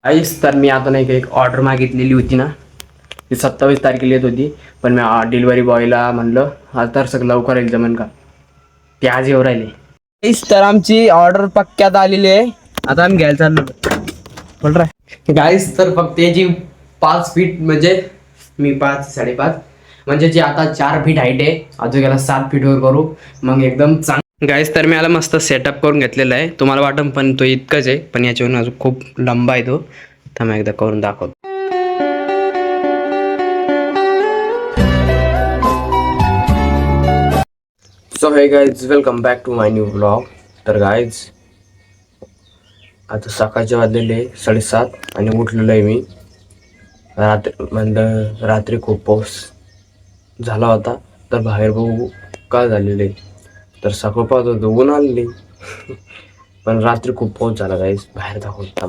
Ice तर मी आता नाही का एक ऑर्डर मागितलेली होती ना, ती 27 तारखेला येत होती. पण मी डिलिव्हरी बॉयला म्हणलं आज तर सगळं लवकर येईल जमेन का, ते आज येऊ राहिले. आईस तर आमची ऑर्डर पक्क्यात आलेली आहे. आता आम्ही घ्यायला चाललो. बोल रे गाईस, तर फक्त याची 5 फीट म्हणजे मी 5 साडेपाच म्हणजे जी आता 4 फीट हाईट आहे, अजून याला 7 फीटवर करू मग एकदम चांगलं. गाईस तर मी याला मस्त सेटअप करून घेतलेला आहे. तुम्हाला वाटतं पण तो इतकंच आहे, पण याच्यावरून अजून खूप लंबा आहे तो. तर मी एकदा करून दाखवतो. So hey guys, welcome back to my new blog. तर गाईज आता सकाळचे वाजलेले 7:30 आणि उठलेलो आहे मी. रात्री खूप पाऊस झाला होता, तर बाहेर बघू का झालेले. तर सकाळ पाहत होतो ऊन आलेली, पण रात्री खूप पाऊस झाला गाईज. बाहेर दाखवता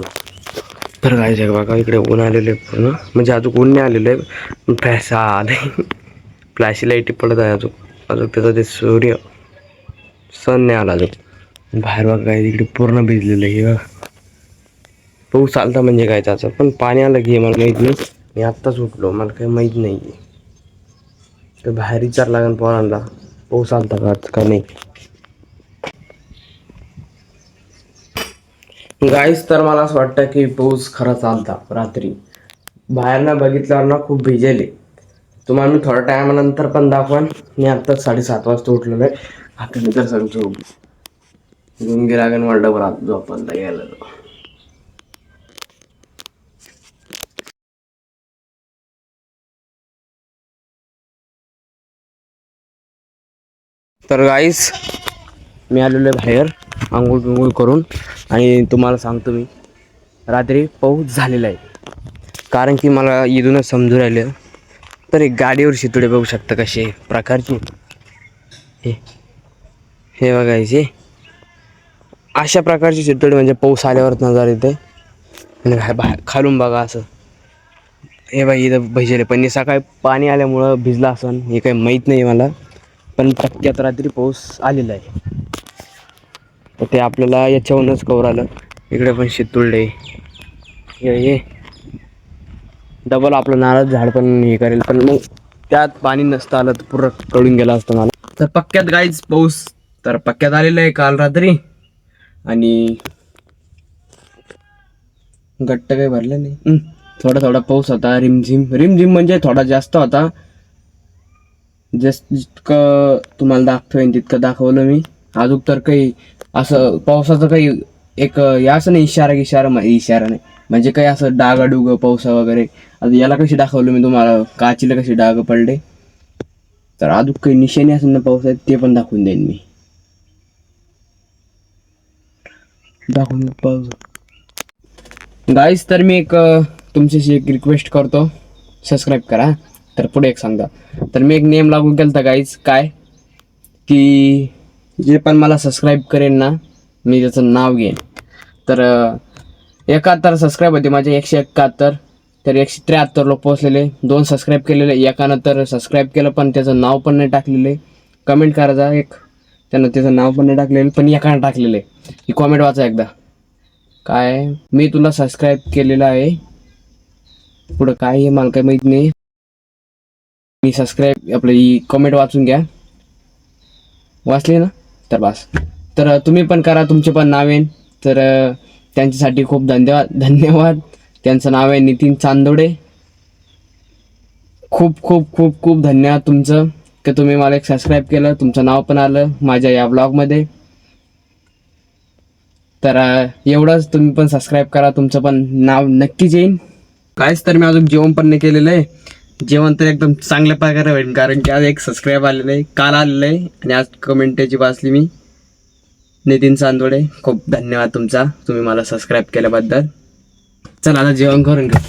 तर गाईज एक बघा, इकडे ऊन आलेले पूर्ण, म्हणजे अजून ऊन नाही आलेलं आहे, फ्लॅश आले. फ्लॅशी लाईट पडत आहे अजून त्याचा ते सूर्य सन नाही आला अजून. बाहेर बघा काय इकडे पूर्ण भिजलेलं आहे. पाऊस चालता म्हणजे काय त्याचं, पण पाणी आलं की मला माहीत नाही. मी आत्ताच उठलो, मला काही माहीत नाही आहे. तर बाहेर विचार लागेल पोरांना, पाऊस आलता का नाही. गाईस तर मला असं वाटतं की पाऊस खरंच आलता रात्री. बाहेर ना बघितल्यावर ना खूप भिजेले. तुम्हाला मी थोड्या टायमानंतर पण दाखवान. मी आत्ताच 7:30 वाजता उठलेलो आहे. आता मी तर सगळं गुंगी लागेल मला डबर झोपायला गेलं. तर गाईस मी आलेलो आहे बाहेर आंघोळ बिंघोळ करून, आणि तुम्हाला सांगतो मी रात्री पाऊस झालेला आहे. कारण की मला इथूनच समजून राहिलं. तर एक गाडीवर शितोडे बघू शकता कसे प्रकारचे. हे बघायचे अशा प्रकारचे शितोडे, म्हणजे पाऊस आल्यावर नजर येते. आणि बाहेर खालून बघा असं, हे बाई इथं भिजले. पण हे सकाळी पाणी आल्यामुळं भिजला असं हे काही माहीत नाही मला, पण टक्क्यात रात्री पाऊस आलेला आहे. तर ते आपल्याला याच्यावरूनच कवर आलं. इकडे पण शितुळले हे डबल आपलं नारळ झाड पण हे करेल, पण मग त्यात पाणी नसतं आलं तर पूर्ण कळून गेला असतं मला. तर पक्क्यात गाईज पाऊस तर पक्क्यात आलेला आहे काल रात्री. आणि गट्ट काही भरलं नाही, थोडा थोडा पाऊस होता. रिमझिम रिमझिम म्हणजे थोडा जास्त होता. जितकं तुम्हाला दाखवतोय तितकं दाखवलं मी. अजून तर काही असं पावसाचं काही एक असं नाही इशारा नाही, म्हणजे काही असं डागाडुग पावसा वगैरे. आता याला कशी दाखवलं मी तुम्हाला, काचीला कशी डाग पडले. तर अजून काही निशाणी असेल ना पावसात ते पण दाखवून देईन मी. दाखवून पाऊस गाईस. तर मी एक तुमच्याशी एक रिक्वेस्ट करतो, सबस्क्राईब करा. तर पुढे एक सांगा. तर मी एक नेम लागू केला गाईज, काय की जे पण मला सबस्क्राईब करेन ना, मी त्याचं नाव घेईन. तर 71 सबस्क्राईब होते माझे, 171. तर 173 लोक पोहोचलेले. 2 सबस्क्राईब केलेले, एकानं तर सबस्क्राईब केलं पण त्याचं नाव पण नाही टाकलेले. कमेंट करायचा एक, त्यानं त्याचं नाव पण नाही टाकलेलं, पण एकानं टाकलेलं आहे. ही कॉमेंट वाचा एकदा, काय मी तुला सबस्क्राईब केलेलं आहे, पुढं काय आहे मला काही माहीत नाही. मी सबस्क्राईब आपलं ही कमेंट वाचून घ्या, वाचली ना तर बस. तर तुम्ही पण करा, तुमचे पण नाव येईन. तर त्यांच्यासाठी खूप धन्यवाद. त्यांचं नाव आहे नितीन चांदोडे. खूप खूप खूप खूप धन्यवाद तुमचं की तुम्ही मला एक सबस्क्राईब केलं, तुमचं नाव पण आलं माझ्या या ब्लॉगमध्ये. तर एवढंच, तुम्ही पण सबस्क्राईब करा, तुमचं पण नाव नक्कीच येईल. काहीच तर मी अजून जेवण पण नाही केलेलं आहे. जेवण तर एकदम चांगल्या प्रकारे होईल, कारण की आज एक सबस्क्राईब आलेलं आहे, काल आलेलं आहे, आणि आज कमेंट त्याची वाचली मी. नितीन चांदोडे, खूप धन्यवाद तुमचा, तुम्ही मला सबस्क्राईब केल्याबद्दल. चला आता जेवण करून घ्या.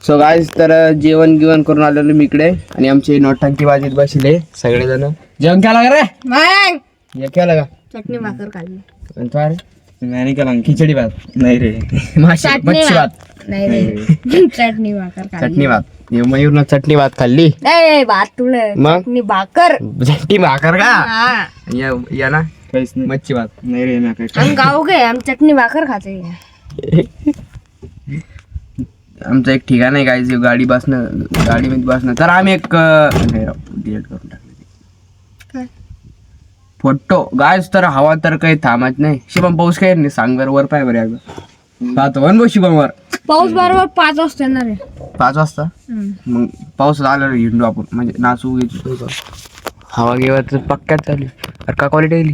सो गाईज, तर जेवण करून आलेलो मी इकडे, आणि आमचे नौटंकी बाजीत बसले सगळेजण. जेवण केला का रे? मग केला का? चटणी भाकर खाल्ली. नाही केला खिचडी भात नाही रे, मच्छी भात नाही रे, चटणी भाकर खाल्ली. चटणी भात मयूरनं चटणी भात खाल्ली. नाही भात तुला मग? चटणी भाकर. चटणी भाकर का? हा. या ना काहीच नाही. मच्छी भात. नाही रे ना काही. आम्ही गाव गे आम्ही चटणी भाकर खाते. आमचं एक ठिकाण आहे काय जे गाडीमध्ये बसणं. तर आम्ही एक डिलीट करून टाकले काय? फोटो गायच. तर हवा तर काही थांबत नाही. शिवम पाऊस काय नाही सांग बरं. वर पाय बरं एकदा पाहतो वन बो शिवम वर. पाऊस बरोबर 5 वाजता येणार आहे. 5 वाजता मग पाऊस आल्यावर हिंडू आपण म्हणजे नाचू घ्यायची. हवा गेवा तर पक्क्यात चालू. अरे का क्वालिटी येईल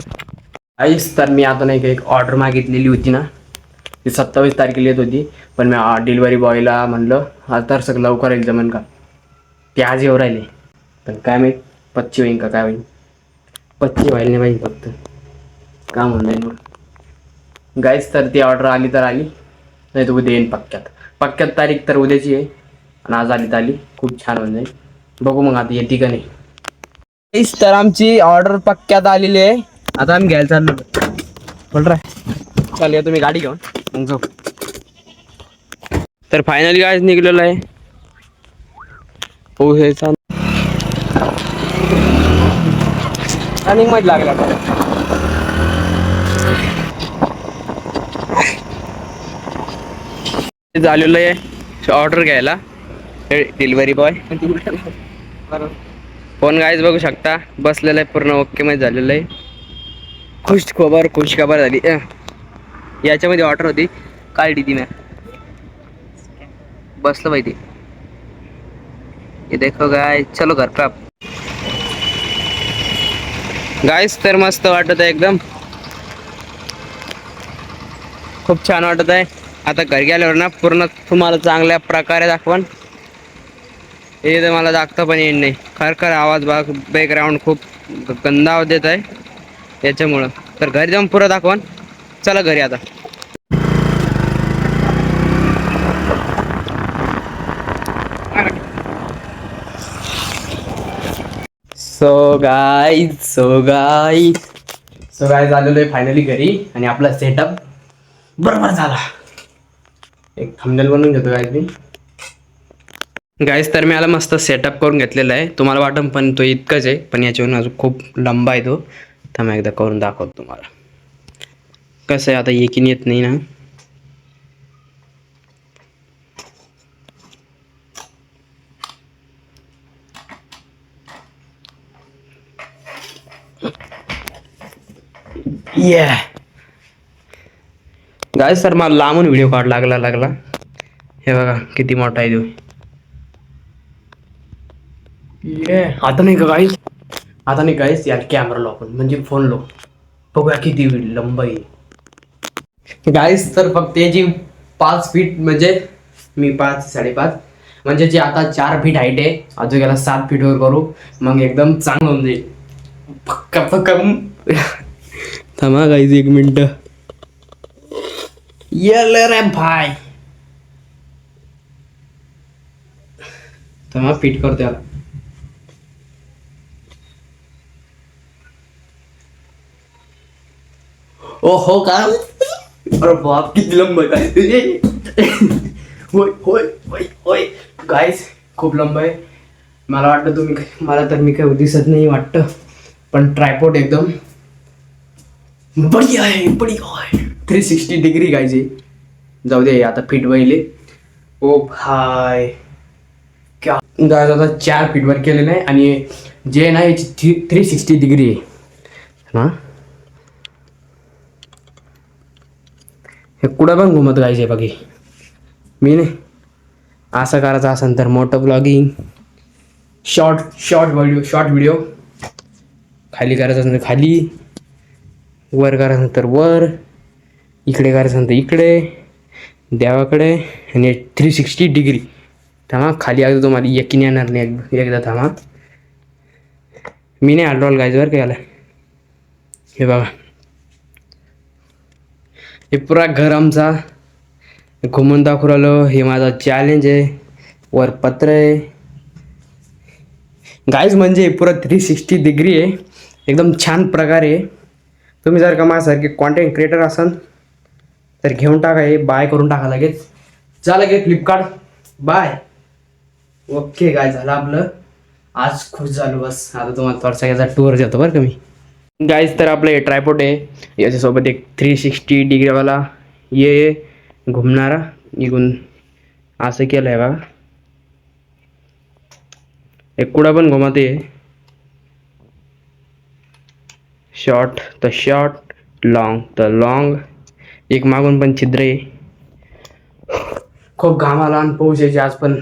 आईस. तर मी आता नाही का एक ऑर्डर मागितलेली होती ना, ती 27 तारखेला येत होती. पण मी डिलिव्हरी बॉयला म्हणलं आज तर सगळं लवकर येईल जमन का. ते आज येऊ राहिले पण काय माहीत पच्ची होईन का काय होईन. पच्ची व्हायला नाही पाहिजे फक्त का म्हणलं मग गाईच. तर ती ऑर्डर आली तर आली नाही तर उद्या येईन पक्क्यात तारीख तर उद्याची आहे. आणि आज आली तर आली. खूप छान होऊन जाईल. बघू मग आता येते का नाही. गाईस तर आमची ऑर्डर पक्क्यात आलेली आहे. आता आम्ही घ्यायला चाललो. बोल रा चाल या तुम्ही गाडी घेऊन मग जाऊ. तर फायनली काय निघलेलं आहे पोहेचा रनिंग मध्ये लागला. झालेलं आहे ऑर्डर घ्यायला. डिलिव्हरी बॉय फोन गाईज बघू शकता बसलेलं आहे पूर्ण ओके मध्ये झालेलं आहे. खुश खबर झाली. याच्यामध्ये ऑर्डर होती काढली ती मी बसलं पाहिजे. ये देखो गाय चलो घर पे आप गाइस. तर मस्त वाटत आहे एकदम. खूप छान वाटत आहे. आता घरी गेल्यावर ना पूर्ण तुम्हाला चांगल्या प्रकारे दाखवण. हे तर मला दाखता पण येईल नाही. खरखर आवाज बॅकग्राऊंड खूप गंदा आवाज देत आहे याच्यामुळं. तर घरी जाऊन पुरं दाखवण. चला घरी आता. सो गाईज आलेलो आहे फायनली घरी. आणि आपला सेटअप बरोबर झाला. एक थंबनेल बनवून घेतो गाईज मी. गाईज तर मी आला मस्त सेटअप करून घेतलेला आहे. तुम्हाला वाटम पण तो इतकंच आहे पण याच्यावरून अजून खूप लंबा आहे तो. तर मी एकदा करून दाखवतो तुम्हाला कसं आहे. आता एकीन येत नाही ना. गाईज तर मला लांबून व्हिडिओ काढ लागला. हे बघा किती मोठा आहे तो. आता नाही का गाईज. आता नाही गाईज यार कॅमेरा लो आपण म्हणजे फोन लो बघूया किती लंबाई आहे गाईज. तर फक्त याची 5 फीट म्हणजे मी 5-5.5 म्हणजे जी आता 4 फीट हाईट आहे. अजून याला 7 फीटवर करू मग एकदम चांगलं होऊन जाईल. थांबा गाईज 1 मिनिट. ये रे भाई थांबा फिट करतो याला. ओहो का अरे बाप किती लंब आहे. होय गाईस खूप लंब आहे. मला वाटतं मला तर मी काही दिसत नाही वाटतं पण ट्रायपॉड एकदम बढिया आहे 360 डिग्री गाईज आहे. जाऊ दे आता फिट व्हायले. ओ भाई क्या गाईज आता 4 फीटवर केलेलं आहे आणि जे ना याची 360 डिग्री आहे ना. हे कुठं पण घुमत गायचे बाकी मी नाही. असं करायचं असेल तर मोठं ब्लॉगिंग शॉर्ट व्हिडिओ खाली करायचं असेल तर खाली, वर करायचं असेल तर वर, इकडे करायचं असेल तर इकडे देवाकडे आणि 360 डिग्री. थांबा खाली अगदी तुम्हाला यकीन येणार नाही. एकदा थांबा मी नाही आढळल गायचं का याला. हे बघा हे पुरा घर आमचा घुमून दाखवू राहिलो. हे माझा चॅलेंज आहे. वर पत्र आहे गाईज म्हणजे पुरा 360 डिग्री आहे एकदम छान प्रकारे. तुम्ही जर का माझ्यासारखे कॉन्टेंट क्रिएटर असाल तर घेऊन टाका. हे बाय करून टाका लगेच. जा लगेच फ्लिपकार्ट बाय. ओके काय झालं आपलं आज खुश झालो. बस आता तुम्हाला थोडासा याचा टूर देतो बरं का मी. गाईज तर आपलं हे ट्रायपॉड आहे, याच्यासोबत एक 360 डिग्रीवाला ये घुमणारा निघून असं केलं आहे बघा. एक कुठं पण घुमते, शॉर्ट तर शॉर्ट, लॉंग तर लॉंग. एक मागून पण छिद्र आहे. खूप घामाला आणि पाऊस आज पण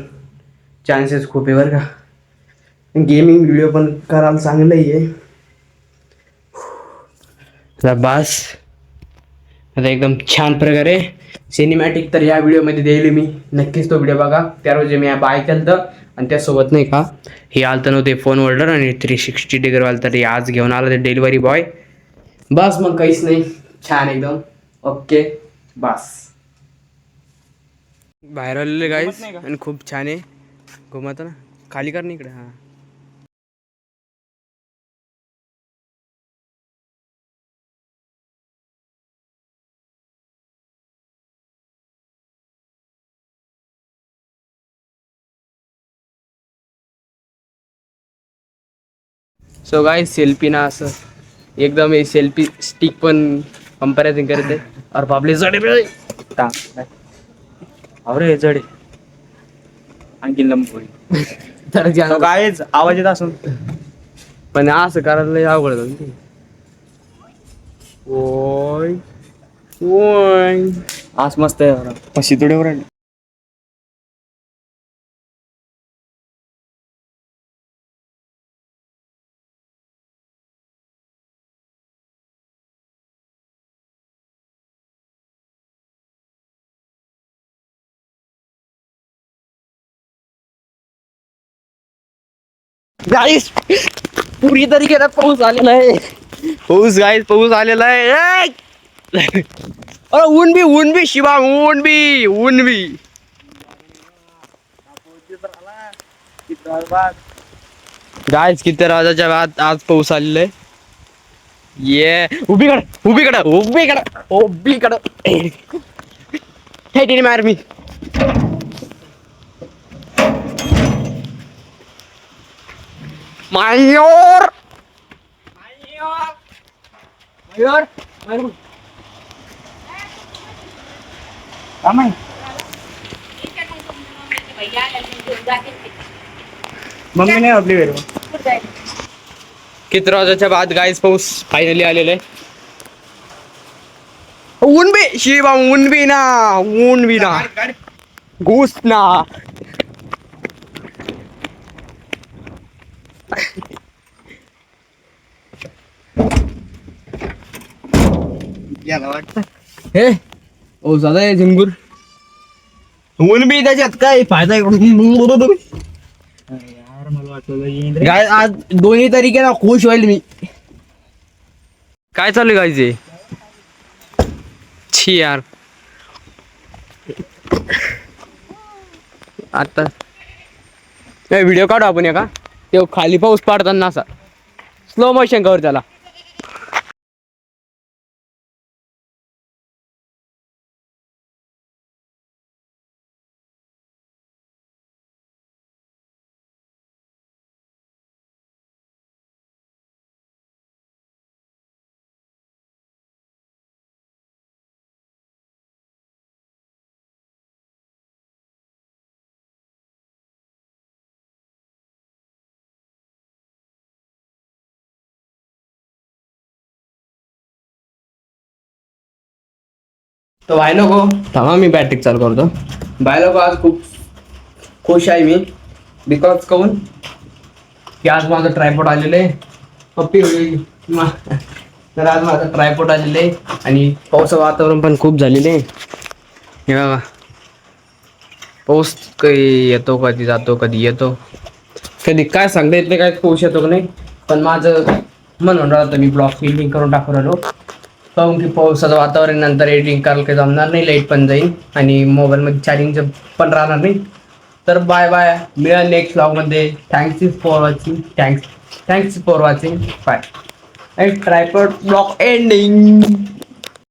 चान्सेस खूप आहे बरं का. गेमिंग व्हिडिओ पण करायला चांगलं आहे. आता बास, आता एकदम छान प्रकारे सिनेमॅटिक तर या व्हिडिओमध्ये देईल मी. नक्कीच तो व्हिडिओ बघा. त्या रोजी मी बाय केलं तर, आणि त्यासोबत नाही का हे आलं नव्हते फोन होल्डर आणि 360 डिग्रीवाला, तर हे आज घेऊन आलं ते डिलिव्हरी बॉय. बस मग काहीच नाही, छान एकदम ओके. बस बाहेर आलेले गाईस आणि खूप छान आहे. घुमत ना खाली कर ना इकडे. हां सो गाईस सेल्फी ना असं एकदम हे सेल्फी स्टिक पण कंपॅरिझन करते. और बाबले जडे अरे जडे आणखी लंबोळी तर कायच आवाज येत असून पण असं करायला लय अवघड झालं ते. ओय ओय आज मस्त आहे पशी तुडेवर आहे. गाईस पुरी तरीके पाऊस आलेला आहे. पाऊस आलेला आहे. अरे ऊन भी शिवा, ऊन भी गाईस किती राजाच्या बाद आज पाऊस आलेला आहे. ये उभी कड हे टिनी मार मी. मायोर मम्मी नाही आपली वेळ किती राजाच्या बाद गाईस पाऊस फायनली आलेला आहे. ऊन भी शिवा, ऊन भी ना घुस ना. हे ओ दादा आहे झिंगूर. ऊन बी त्याच्यात काय फायदा आहे. यार मला वाटलं गाय आज दोन्ही तरीके खुश होईल मी. काय चालू गायचे छी यार. आता व्हिडिओ काढू आपण एका ते खाली पाऊस पाडताना असा स्लो मोशन कवर त्याला. तो भाई नको थांबा, मी बॅटिंग चालू करतो. बाय लोक आज खूप खुश आहे मी. बिकॉज कहून की आज माझं ट्रायपॉड आलेलं आहे. पप्पी तर आज माझं ट्रायपॉड आलेलं आहे आणि पावसाचं वातावरण पण खूप झालेलं आहे. हे बघा पाऊस काही येतो कधी जातो, कधी येतो, कधी काय सांगता येत नाही काय पाऊस येतो का नाही. पण माझं म्हणून राहतं मी ब्लॉग एडिटिंग करून टाकून राहिलो. काहून की पावसाचं वातावरण नंतर एडिटिंग करायला काही जमणार नाही, लाईट पण जाईल आणि मोबाईलमध्ये चार्जिंगचं पण राहणार नाही. तर बाय बाय, मिळेल नेक्स्ट ब्लॉगमध्ये. Thanks for watching bye. Tripod blog ending.